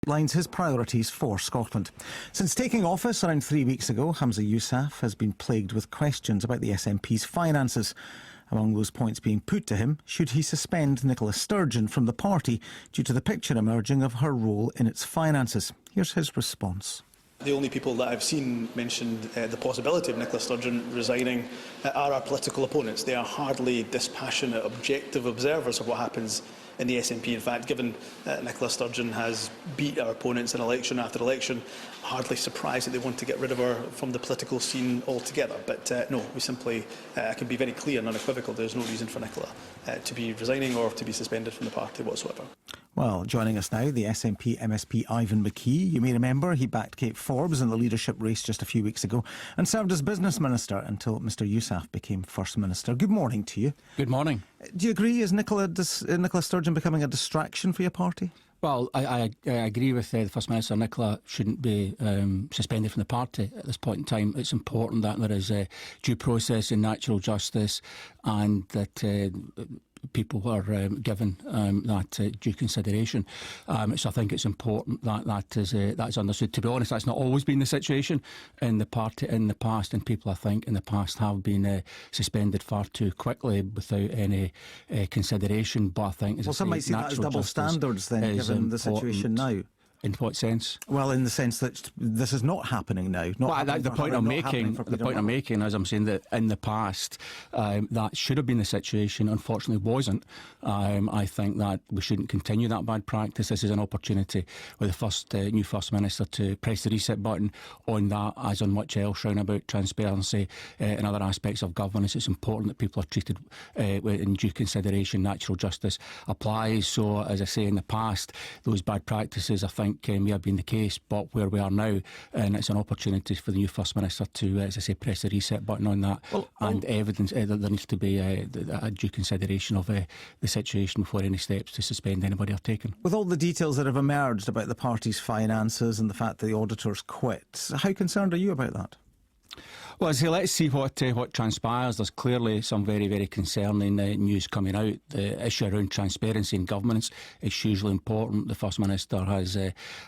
outlines his priorities for Scotland. Since taking office around 3 weeks ago, Humza Yousaf has been plagued with questions about the SNP's finances. Among those points being put to him, should he suspend Nicola Sturgeon from the party due to the picture emerging of her role in its finances? Here's his response. The only people that I've seen mentioned the possibility of Nicola Sturgeon resigning are our political opponents. They are hardly dispassionate, objective observers of what happens in the SNP. In fact, given Nicola Sturgeon has beat our opponents in election after election, hardly surprised that they want to get rid of her from the political scene altogether. But no, we simply can be very clear and unequivocal. There's no reason for Nicola to be resigning or to be suspended from the party whatsoever. Well, joining us now, the SNP MSP Ivan McKee. You may remember he backed Kate Forbes in the leadership race just a few weeks ago and served as business minister until Mr Yousaf became First Minister. Good morning to you. Good morning. Do you agree? Is Nicola Sturgeon becoming a distraction for your party? Well, I agree with the First Minister. Nicola shouldn't be suspended from the party at this point in time. It's important that there is due process and natural justice, and that people are given that due consideration. So I think it's important that that is understood. To be honest, that's not always been the situation in the party in the past, and people, I think, in the past have been suspended far too quickly without any consideration. But I think, as some might see that as double standards then, given the situation now. In what sense? Well, in the sense that this is not happening now. The point I'm making is I'm saying that in the past that should have been the situation. Unfortunately, wasn't. I think that we shouldn't continue that bad practice. This is an opportunity with the new First Minister to press the reset button on that, as on much else round about transparency and other aspects of governance. It's important that people are treated in due consideration. Natural justice applies. So, as I say, in the past, those bad practices, I think, may have been the case, but where we are now, and it's an opportunity for the new First Minister to, as I say, press the reset button on that, and evidence that there needs to be a due consideration of the situation before any steps to suspend anybody are taken. With all the details that have emerged about the party's finances and the fact that the auditors quit, how concerned are you about that? Well, so let's see what transpires. There's clearly some very, very concerning news coming out. The issue around transparency in governance is hugely important. The First Minister has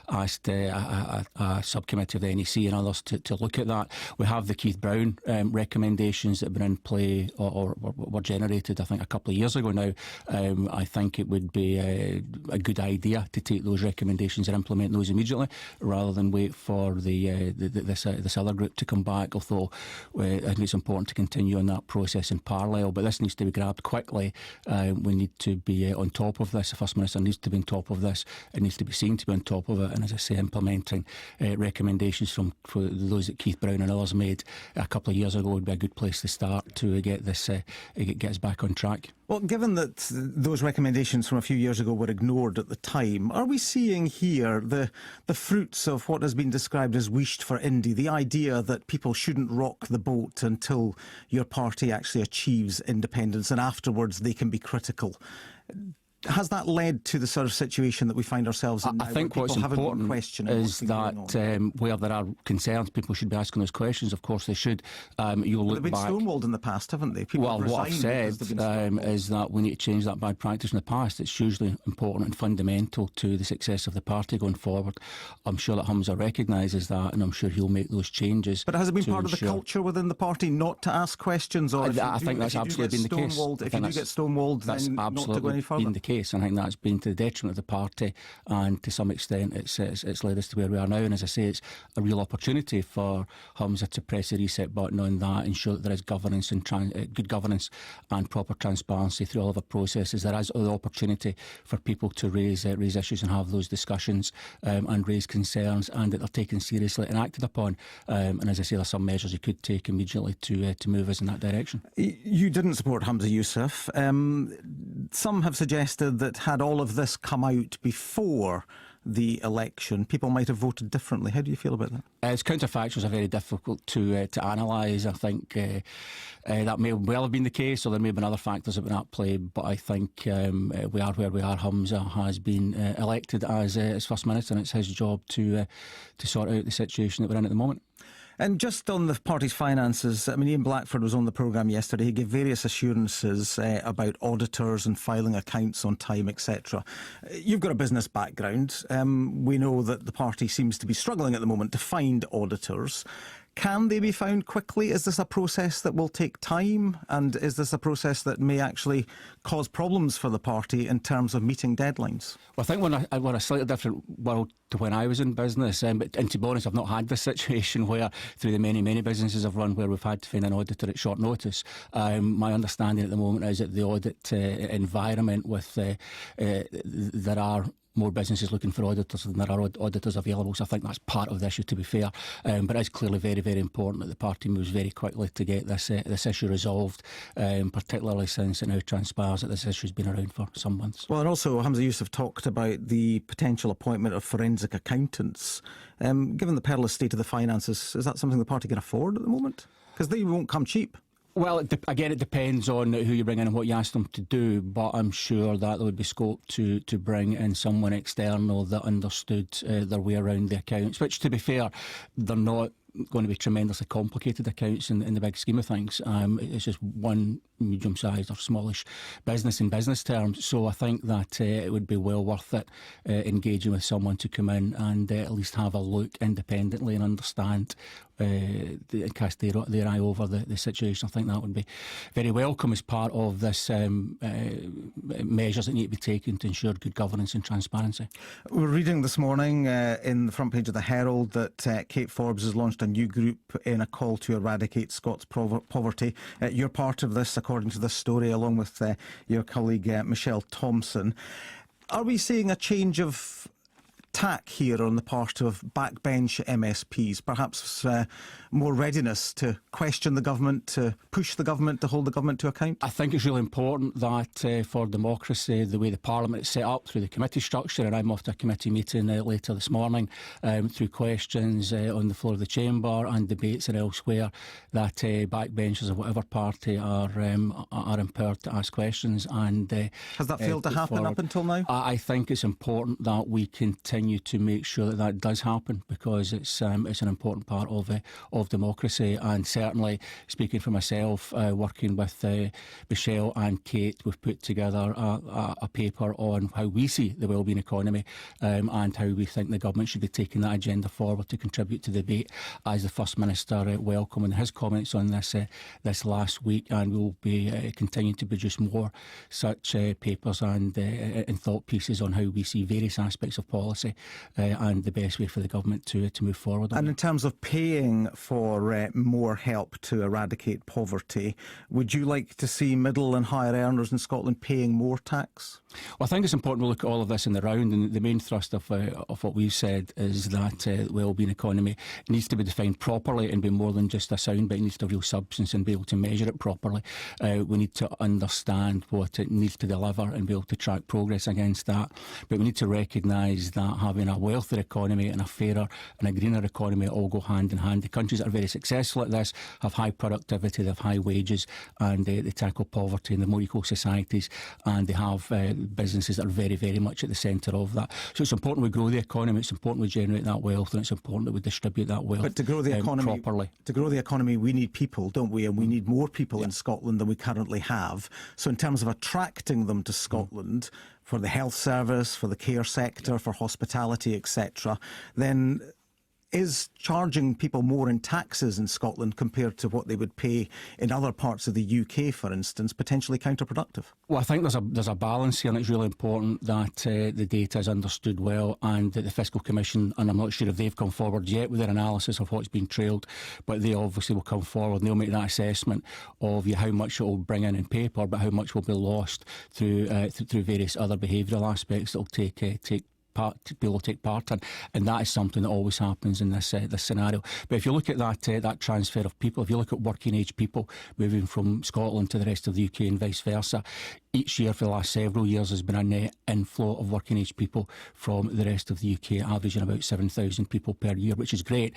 asked a subcommittee of the NEC and others to look at that. We have the Keith Brown recommendations that have been in play or were generated, I think, a couple of years ago now. I think it would be a good idea to take those recommendations and implement those immediately, rather than wait for this other group to come back. Although I think it's important to continue on that process in parallel, but this needs to be grabbed quickly. We need to be on top of this. The First Minister needs to be on top of this. It needs to be seen to be on top of it, and as I say, implementing recommendations for those that Keith Brown and others made a couple of years ago would be a good place to start to get us back on track. Well, given that those recommendations from a few years ago were ignored at the time, are we seeing here the fruits of what has been described as wished for Indy, the idea that people shouldn't rock the boat until your party actually achieves independence and afterwards they can be critical? Has that led to the sort of situation that we find ourselves in now? I think what's important is that where there are concerns, people should be asking those questions. Of course they should. They've been stonewalled in the past, haven't they? Well, what I've said is that we need to change that bad practice in the past. It's hugely important and fundamental to the success of the party going forward. I'm sure that Humza recognises that, and I'm sure he'll make those changes. But has it been part of the culture within the party not to ask questions? Or I think that's absolutely been the case. If you do get stonewalled, then not to go any further? Case. I think that's been to the detriment of the party, and to some extent it's led us to where we are now. And as I say, it's a real opportunity for Humza to press the reset button on that, ensure that there is governance and good governance and proper transparency through all of our processes. There is the opportunity for people to raise issues and have those discussions and raise concerns, and that they're taken seriously and acted upon. And as I say, there are some measures you could take immediately to move us in that direction. You didn't support Humza Yousaf. Some have suggested that had all of this come out before the election, people might have voted differently. How do you feel about that? It's counterfactuals are very difficult to analyse. I think that may well have been the case, or there may have been other factors that were at play, but I think we are where we are. Humza has been elected as First Minister, and it's his job to sort out the situation that we're in at the moment. And just on the party's finances, I mean, Ian Blackford was on the programme yesterday. He gave various assurances about auditors and filing accounts on time, etc. You've got a business background. We know that the party seems to be struggling at the moment to find auditors. Can they be found quickly? Is this a process that will take time? And is this a process that may actually cause problems for the party in terms of meeting deadlines? Well, I think we're a slightly different world to when I was in business. And to be honest, I've not had this situation where, through the many businesses I've run, where we've had to find an auditor at short notice. My understanding at the moment is that the audit environment there are more businesses looking for auditors than there are auditors available. So I think that's part of the issue, to be fair. But it's clearly very important that the party moves very quickly to get this issue resolved, particularly since it now transpires that this issue has been around for some months. Well, and also Hamza Youssef talked about the potential appointment of forensic accountants. Given the perilous state of the finances, is that something the party can afford at the moment? Because they won't come cheap. Well, again, it depends on who you bring in and what you ask them to do, but I'm sure that there would be scope to bring in someone external that understood their way around the accounts, which, to be fair, they're not going to be tremendously complicated accounts in the big scheme of things. It's just one medium-sized or smallish business in business terms. So I think that it would be well worth it engaging with someone to come in and at least have a look independently and understand cast their eye over the situation. I think that would be very welcome as part of this measures that need to be taken to ensure good governance and transparency. We're reading this morning in the front page of the Herald that Kate Forbes has launched a new group in a call to eradicate Scots poverty. You're part of this, according to this story, along with your colleague Michelle Thompson. Are we seeing a change of tack here on the part of backbench MSPs, perhaps more readiness to question the government, to push the government, to hold the government to account? I think it's really important that for democracy, the way the Parliament is set up through the committee structure, and I'm off to a committee meeting later this morning, through questions on the floor of the chamber and debates and elsewhere, that backbenchers of whatever party are empowered to ask questions. And has that failed to happen up until now? I think it's important that we continue to make sure that does happen, because it's an important part of democracy. And certainly, speaking for myself, working with Michelle and Kate, we've put together a paper on how we see the wellbeing economy and how we think the government should be taking that agenda forward to contribute to the debate, as the First Minister welcomed his comments on this last week. And we'll be continuing to produce more such papers and thought pieces on how we see various aspects of policy and the best way for the government to move forward on. And in terms of paying for more help to eradicate poverty, would you like to see middle and higher earners in Scotland paying more tax? Well, I think it's important to look at all of this in the round, and the main thrust of what we've said is that the wellbeing economy needs to be defined properly and be more than just a soundbite. It needs to have real substance and be able to measure it properly. We need to understand what it needs to deliver and be able to track progress against that. But we need to recognise that having a wealthier economy and a fairer and a greener economy all go hand in hand. The countries that are very successful at this have high productivity, they have high wages, and they tackle poverty in the more equal societies, and they have businesses that are very much at the centre of that. So it's important we grow the economy, it's important we generate that wealth, and it's important that we distribute that wealth. But to grow the economy properly. To grow the economy, we need people, don't we? And we need more people in Scotland than we currently have. So in terms of attracting them to Scotland, for the health service, for the care sector, for hospitality, etc., then is charging people more in taxes in Scotland compared to what they would pay in other parts of the UK, for instance, potentially counterproductive? Well, I think there's a balance here, and it's really important that the data is understood well, and that the Fiscal Commission, and I'm not sure if they've come forward yet with their analysis of what's been trailed, but they obviously will come forward and they'll make that assessment of how much it will bring in paper, but how much will be lost through various other behavioural aspects that will take people will take part in, and that is something that always happens in this scenario. But if you look at that transfer of people, if you look at working age people moving from Scotland to the rest of the UK and vice versa, each year for the last several years has been a net inflow of working age people from the rest of the UK, averaging about 7,000 people per year, which is great.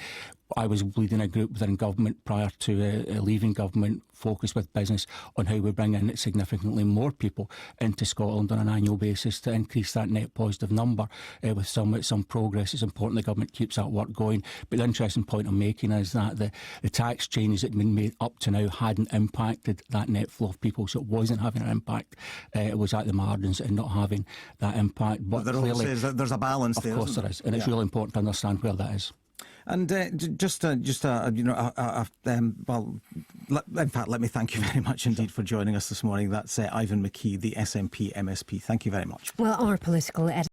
I was leading a group within government prior to leaving government, focused with business on how we bring in significantly more people into Scotland on an annual basis to increase that net positive number with some progress. It's important the government keeps that work going. But the interesting point I'm making is that the tax changes that have been made up to now hadn't impacted that net flow of people, so it wasn't having an impact. It was at the margins and not having that impact. But there clearly, says that there's a balance there. Of course there is, and it's really important to understand where that is. And in fact, let me thank you very much indeed for joining us this morning. That's Ivan McKee, the SNP MSP. Thank you very much. Well, our political editor